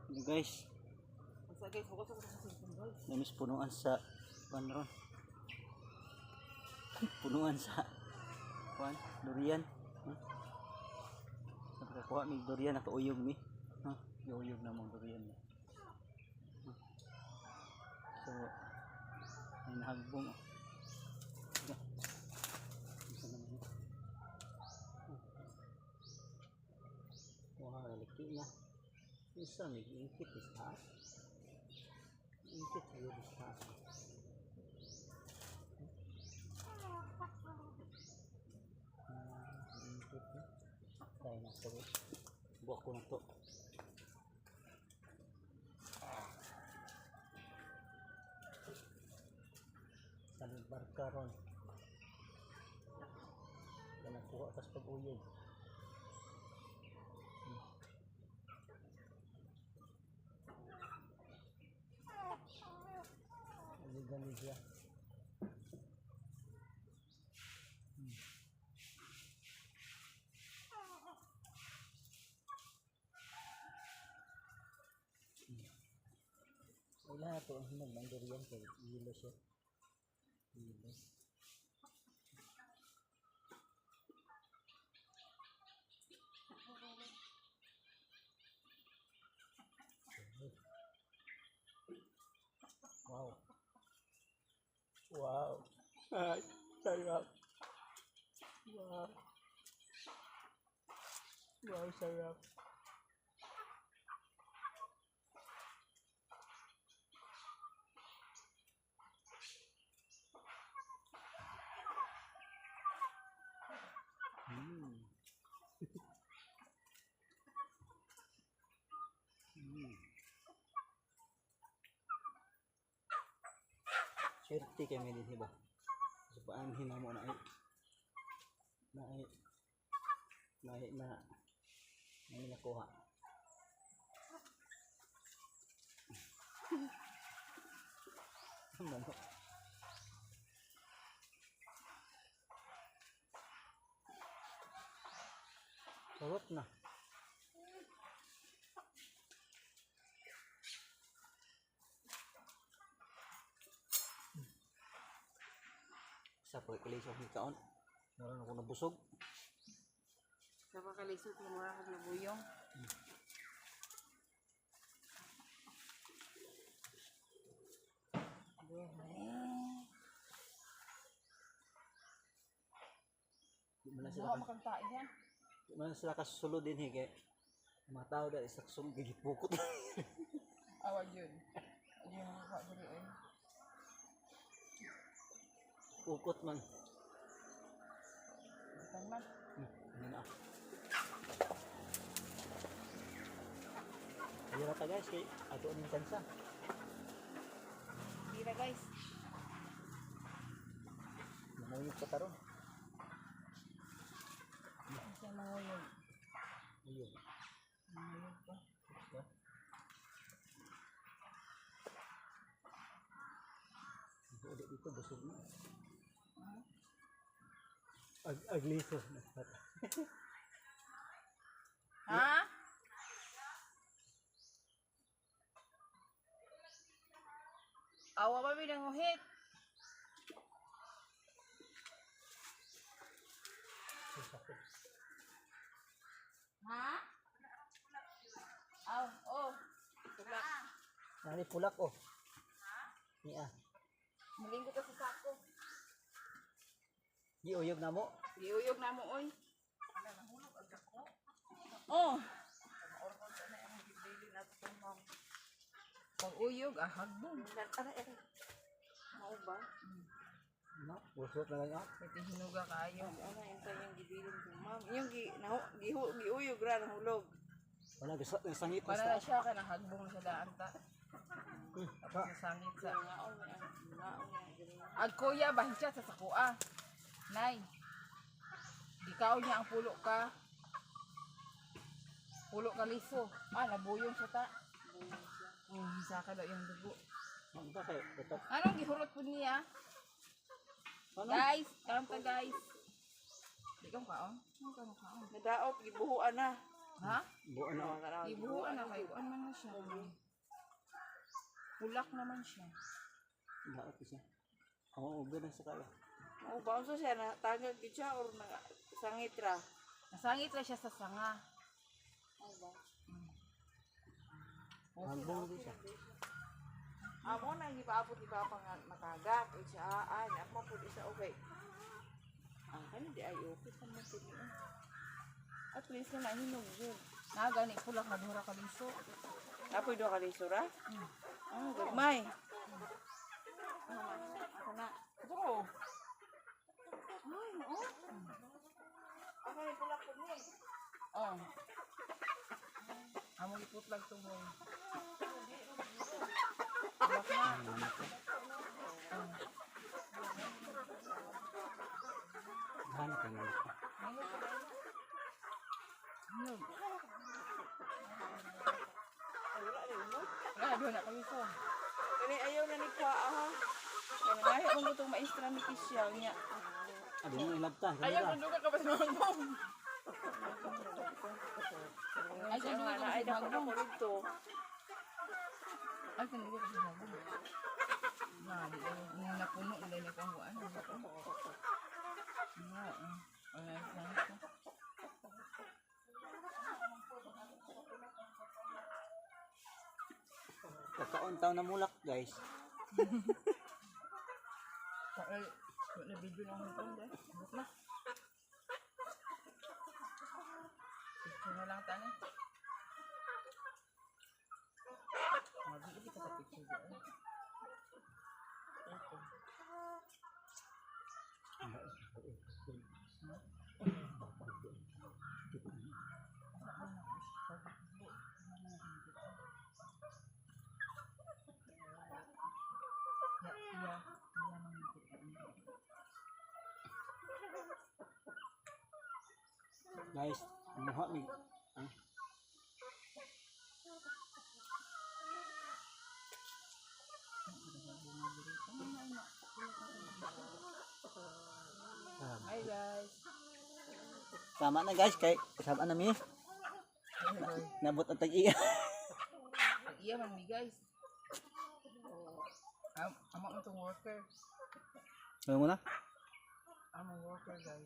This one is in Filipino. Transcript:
Guys, Basta guys, bukas ako sa cellphone guys. namis punuan sa panron. Punuan sa durian. Sa pagkakuha may durian nakauyog mi. Uyog na mong durian. So, may nahagbong. Wah, laki na. Isa may ingkit isa. Ingkit sa isa. Ingkit na. Kaya na ito. Buwak ko na ito. Salibar ka ron. Kaya nakuha kas pag-uyog. Ganun siya. Wala na ito ang hinag ng durian kaya hilo siya. Hilo. Wow. Wow. Ay, sarap. Wow. Wow, sarap. Swerte kami din ba? So paano hinamo na nakuha. Ano? Sarap na. Sa pagkalisok ni kaon, meron ako nabusog. Sa pagkalisod, mura ako nabuyong. Di man Baka makantain yan. sila kasulod din kay mga tao dahil sa sulod gigipukot. Awag yun. Hindi yung mukha dali eh. Pukot man. Bukan man. Ano na. Ayun na ta guys, kay ato ang kansa. Tira guys. Namuyog pa taron. Isa mga yun. Ayun. Mayroon pa. Ulit dito, busog na. Agliso. Ha? Awa ba binanguhit? Ha? Aw, oh. Tulak. Nani pulak oh. Niya. Malinggo ka sa sako. Giuyog na mo. Giuyog na mo, oy. Oh. Pag-uyog, hagbong. Mao ba? No, busog na lang ah. Pati hinuga kayo. Ano yung kanyang gibilin ko, ma'am? Yung giuyog ra ng hulog. Wala gusto ng sangit Para na siya ka hagbong sa daan ta. Tapos nasangit sa Agkuya bahin siya sa sakua. Nay. Ikaw niya ang pulo ka. Pulo ka liso. Nabuyong siya ta. Hisa ka daw yung dugo. Ano ba kayo? Anong gihurot po niya? Ano? Guys, karon ta guys. Di ka kaon? Ano ka kaon? Nadaot gibuhuan na. Ha? Buwan na. Ibuhuan na kayo. Ano man na siya? Pulak naman siya. Daot siya. Oo, ganun sa kala. Oh, bangso siya na tagad gid siya or na sangit ra. Nasangit lang siya sa sanga. Hambong din siya. Amo na gipaabot di pa nga matagak ug siya ako pud isa okay. Kani di ay okay sa mo pud ni. At least na hinog jud. Nagani pulak na dura kaliso. Apoy do ka lisura? Gagmay. Ako na. Oo. Ay, no. Ako ni pulak pud ni. Oh. Amo iputlag to mo. Pulak na. Hanap ka nga. Hinog. Wala rin mo. Wala doon na kaliso. Kani ayaw na ni kwa ha. Kani ngayon mo gutong maestra ni Kisyaw niya. Adi mo ilabta. Ayaw kung duga ka pa sa mga mom. Ay, Ay, kung duga ka ay pa sa dako mga na mom. ko dito. Ay, kung duga ka sa mga mom. Nadi, napuno ulit na kung buwan. Ay, sangit na. Kakaon taon na mulak, guys. Wala video na akong ito, guys. Abot na. Picture na lang tani. Mabili ka sa picture dyan. Ito. Guys, muha mi. Hi guys. Sama na guys, kay sama na mi. Nabot ang tag-iya. Iya man mi guys. Amo itong worker. Ano mo na? Amo worker guys.